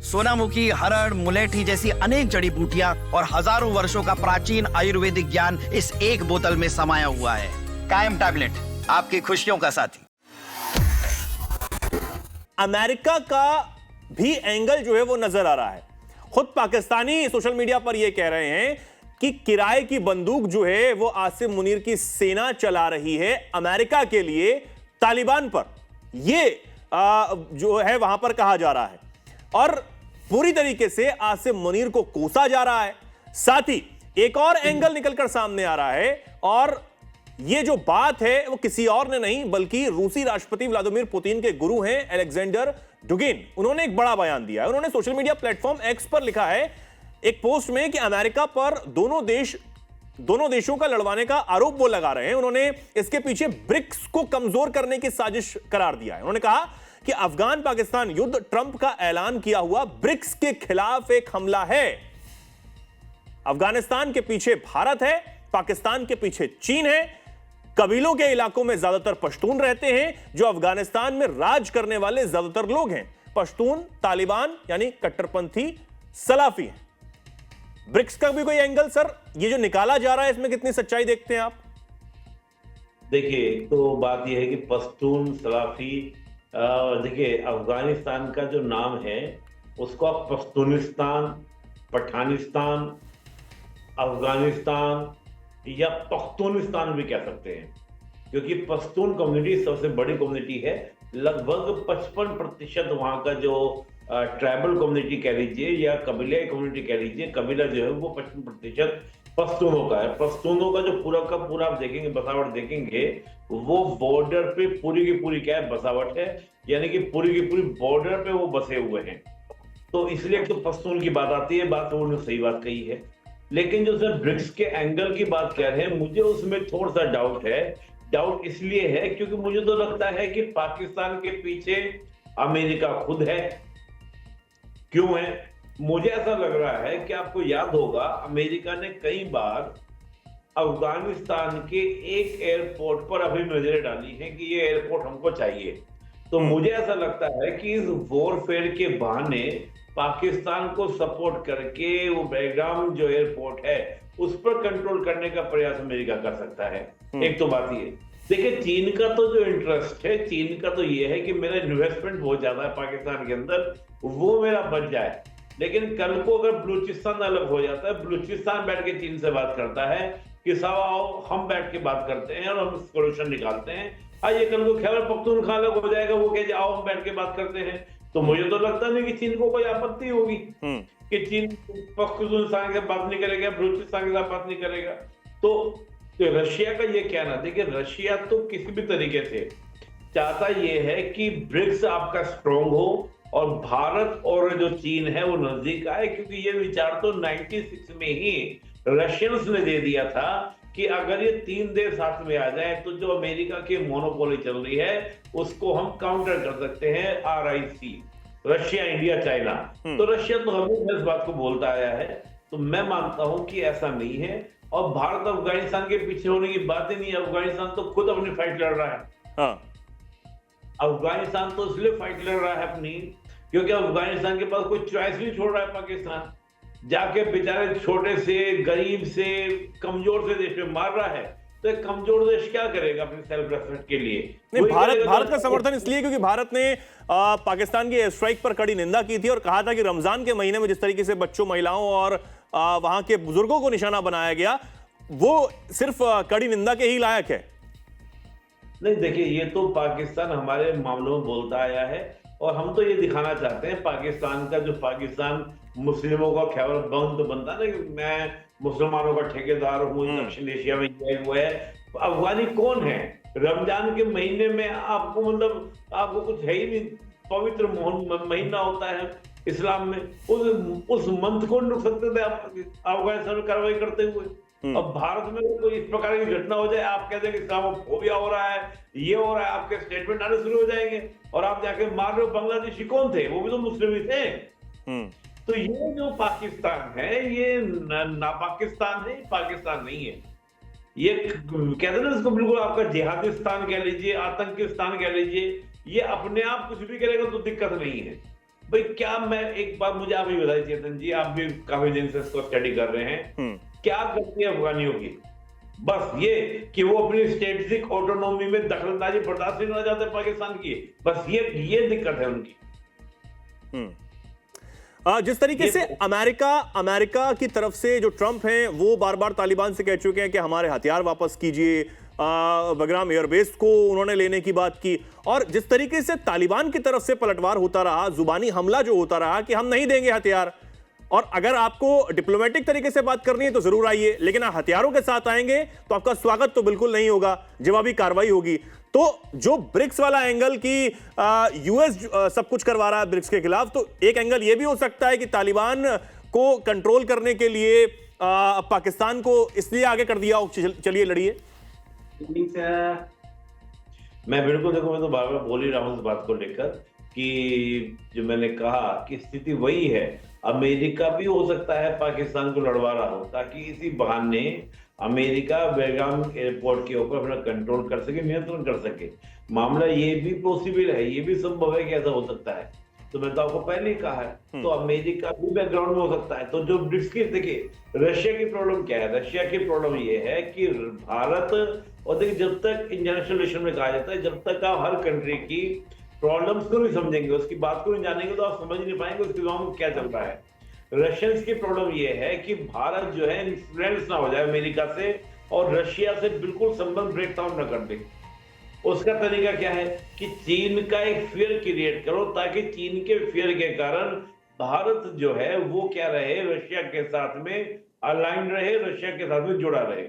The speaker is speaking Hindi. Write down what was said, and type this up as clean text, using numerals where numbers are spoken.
सोनामुखी, हरड़, मुलेठी जैसी अनेक जड़ी बूटियां और हजारों वर्षों का प्राचीन आयुर्वेदिक ज्ञान इस एक बोतल में समाया हुआ है। कायम टैबलेट, आपकी खुशियों का साथी। अमेरिका का भी एंगल जो है वो नजर आ रहा है। खुद पाकिस्तानी सोशल मीडिया पर यह कह रहे हैं कि किराए की बंदूक जो है वो आसिम मुनीर की सेना चला रही है अमेरिका के लिए तालिबान पर। यह जो है वहां पर कहा जा रहा है और पूरी तरीके से आसिम मुनीर को कोसा जा रहा है। साथ ही एक और एंगल निकलकर सामने आ रहा है और यह जो बात है वो किसी और ने नहीं बल्कि रूसी राष्ट्रपति व्लादिमीर पुतिन के गुरु हैं अलेक्जेंडर डुगिन। उन्होंने एक बड़ा बयान दिया है। उन्होंने सोशल मीडिया प्लेटफॉर्म एक्स पर लिखा है एक पोस्ट में कि अमेरिका पर दोनों देशों का लड़वाने का आरोप वो लगा रहे हैं। उन्होंने इसके पीछे ब्रिक्स को कमजोर करने की साजिश करार दिया है। उन्होंने कहा कि अफगान पाकिस्तान युद्ध ट्रंप का ऐलान किया हुआ ब्रिक्स के खिलाफ एक हमला है। अफगानिस्तान के पीछे भारत है, पाकिस्तान के पीछे चीन है। कबीलों के इलाकों में ज्यादातर पश्तून रहते हैं, जो अफगानिस्तान में राज करने वाले ज्यादातर लोग हैं पश्तून, तालिबान यानी कट्टरपंथी सलाफी हैं। ब्रिक्स का भी कोई एंगल सर ये जो निकाला जा रहा है इसमें कितनी सच्चाई देखते हैं आप? देखिए, तो बात यह है कि पश्तून, सलाफी, देखिए अफगानिस्तान का जो नाम है उसको आप पश्तूनिस्तान, पठानिस्तान, अफगानिस्तान या पख्तूनिस्तान भी कह सकते हैं, क्योंकि पश्तून कम्युनिटी सबसे बड़ी कम्युनिटी है। लगभग 55% वहां का जो ट्राइबल कम्युनिटी कह लीजिए या कबीले कम्युनिटी कह लीजिए, कबीला जो है वो 55% पश्तूनों का है। पश्तूनों का जो पूरा का पूरा आप देखेंगे, बसावट देखेंगे, वो बॉर्डर पे पूरी की पूरी क्या है, बसावट है, यानी कि पूरी की पूरी बॉर्डर पे वो बसे हुए हैं। तो इसलिए तो पश्तून की बात आती है, बात तो उन्होंने सही बात कही है। लेकिन जो सर ब्रिक्स के एंगल की बात कर रहे हैं, मुझे उसमें थोड़ा सा डाउट है। डाउट इसलिए है क्योंकि मुझे तो लगता है कि पाकिस्तान के पीछे अमेरिका खुद है। क्यों है? मुझे ऐसा लग रहा है कि आपको याद होगा अमेरिका ने कई बार अफगानिस्तान के एक एयरपोर्ट पर अभी नजरें डाली हैं कि ये एयरपोर्ट हमको चाहिए। तो मुझे ऐसा लगता है कि इस वॉरफेयर के बहाने पाकिस्तान को सपोर्ट करके वो बेलगाम जो एयरपोर्ट है उस पर कंट्रोल करने का प्रयास अमेरिका कर सकता है। एक तो बात ये, देखिए चीन का तो जो इंटरेस्ट है, चीन का तो ये है कि मेरा इन्वेस्टमेंट बहुत ज्यादा है पाकिस्तान के अंदर, वो मेरा बच जाए। लेकिन कल को अगर बलूचिस्तान अलग हो जाता है, बलूचिस्तान बैठ के चीन से बात करता है कि साहब आओ हम बैठ के बात करते हैं और हम सोल्यूशन निकालते हैं, ये कल को खैबर पख्तूनख्वा अलग हो जाएगा, वो कहे आओ हम बैठ के बात करते हैं, तो मुझे तो लगता नहीं कि चीन को कोई आपत्ति होगी कि चीन पख्तूनख्वा के साथ बात नहीं करेगा, बलूचिस्तान के साथ बात नहीं करेगा। तो रशिया का ये कहना, देखिए रशिया तो किसी भी तरीके से चाहता ये है कि ब्रिक्स आपका स्ट्रॉन्ग हो और भारत और जो चीन है वो नजदीक आए, क्योंकि ये विचार तो 96 में ही रशियंस ने दे दिया था कि अगर ये 3 देश साथ में आ जाए तो जो अमेरिका की मोनोपोली चल रही है उसको हम काउंटर कर सकते हैं, RIC, रशिया, इंडिया, चाइना। तो रशिया तो हमेशा इस बात को बोलता आया है, तो मैं मानता हूं कि ऐसा नहीं है। और भारत अफगानिस्तान के पीछे होने की बात ही नहीं है, अफगानिस्तान तो खुद अपनी फाइट लड़ रहा है। हाँ। अफगानिस्तान तो इसलिए फाइट लड़ रहा है अपनी क्योंकि अफगानिस्तान के पास कोई चॉइस नहीं छोड़ रहा है पाकिस्तान, जाके बेचारे छोटे से, गरीब से, कमजोर से देश में मार रहा है। तो एक कमजोर देश क्या करेगा अपने सेल्फ रेस्पेक्ट के लिए? नहीं, भारत का समर्थन इसलिए क्योंकि भारत ने पाकिस्तान की एयर स्ट्राइक पर कड़ी निंदा की थी और कहा था कि रमजान के महीने में जिस तरीके से बच्चों, महिलाओं और वहां के बुजुर्गों को निशाना बनाया गया वो सिर्फ कड़ी निंदा के ही लायक है। नहीं, देखिए ये तो पाकिस्तान हमारे मामलों में बोलता आया है और हम तो ये दिखाना चाहते हैं पाकिस्तान का, जो पाकिस्तान मुस्लिमों का खैबर बंद बनता है ना कि मैं मुसलमानों का ठेकेदार हूँ, दक्षिण एशिया में ये वो है। अफगानी कौन है? रमजान के महीने में आपको मतलब आपको कुछ है ही नहीं, पवित्र महीना होता है इस्लाम में, उस मंथ को रुक सकते थे अफगानिस्तान में कार्रवाई करते हुए। अब भारत में तो इस प्रकार की घटना हो जाए, आप कहते हैं कि इस्लामोफोबिया हो रहा है, ये हो रहा है, आपके स्टेटमेंट आने शुरू हो जाएंगे और आप जाके मार रहे हो। बांग्लादेशी कौन थे? वो भी तो मुस्लिम ही थे। तो ये जो पाकिस्तान है ये ना पाकिस्तान है, पाकिस्तान नहीं है। ये कहते हैं ना इसको, बिल्कुल आपका जिहादिस्तान कह लीजिए, आतंकिस्तान कह लीजिए, ये अपने आप कुछ भी करेगा तो दिक्कत नहीं है। भाई क्या मैं एक बात मुझे आप भी बताइए चेतन जी, आप भी काफी दिन से इसको स्टडी कर रहे हैं, क्या गलती है अफगानियों की? बस ये कि वो अपनी स्टेटिक ऑटोनॉमी में दखलंदाजी बर्दाश्त नहीं करना चाहते पाकिस्तान की, बस ये दिक्कत है उनकी। जिस तरीके से अमेरिका की तरफ से जो ट्रंप हैं वो बार बार तालिबान से कह चुके हैं कि हमारे हथियार वापस कीजिए, बगराम एयरबेस को उन्होंने लेने की बात की, और जिस तरीके से तालिबान की तरफ से पलटवार होता रहा, जुबानी हमला जो होता रहा कि हम नहीं देंगे हथियार, और अगर आपको डिप्लोमेटिक तरीके से बात करनी है तो जरूर आइए, लेकिन आप हथियारों के साथ आएंगे तो आपका स्वागत तो बिल्कुल नहीं होगा, जवाबी कार्रवाई होगी। तो जो ब्रिक्स वाला एंगल की यूएस सब कुछ करवा रहा है ब्रिक्स के खिलाफ, तो एक एंगल यह भी हो सकता है कि तालिबान को कंट्रोल करने के लिए पाकिस्तान को इसलिए आगे कर दिया, चलिए लड़िए। मैं बिल्कुल, देखो मैं तो बार बार बोल ही रहा हूं इस बात को लेकर कि जो मैंने कहा कि स्थिति वही है, अमेरिका भी हो सकता है पाकिस्तान को लड़वा रहा हो ताकि इसी बहाने अमेरिका बेगम एयरपोर्ट के ऊपर अपना कंट्रोल कर सके, नियंत्रण कर सके। मामला ये भी पॉसिबल है, ये भी संभव है कि ऐसा हो सकता है। तो मैं तो आपको पहले ही कहा है, तो अमेरिका भी बैकग्राउंड में हो सकता है। तो जो ब्रिक्स की, देखिए रशिया की प्रॉब्लम क्या है, रशिया की प्रॉब्लम ये है कि भारत, और देखिए जब तक इंटरनेशनल रिलेशन में कहा जाता है, जब तक आप हर कंट्री की प्रॉब्लम्स को नहीं समझेंगे, उसकी बात को नहीं जानेंगे, तो आप समझ नहीं पाएंगे उसके दिमाग में क्या चल रहा है। रशियंस की प्रॉब्लम ये है कि भारत जो है इन्फ्लुएंस ना हो जाए अमेरिका से और रशिया से बिल्कुल संबंध ब्रेक डाउन न कर दे। उसका तरीका क्या है कि चीन का एक फियर क्रिएट करो ताकि चीन के फियर के कारण भारत जो है वो क्या रहे, रशिया के साथ में अलाइन रहे, रशिया के साथ में जुड़ा रहे।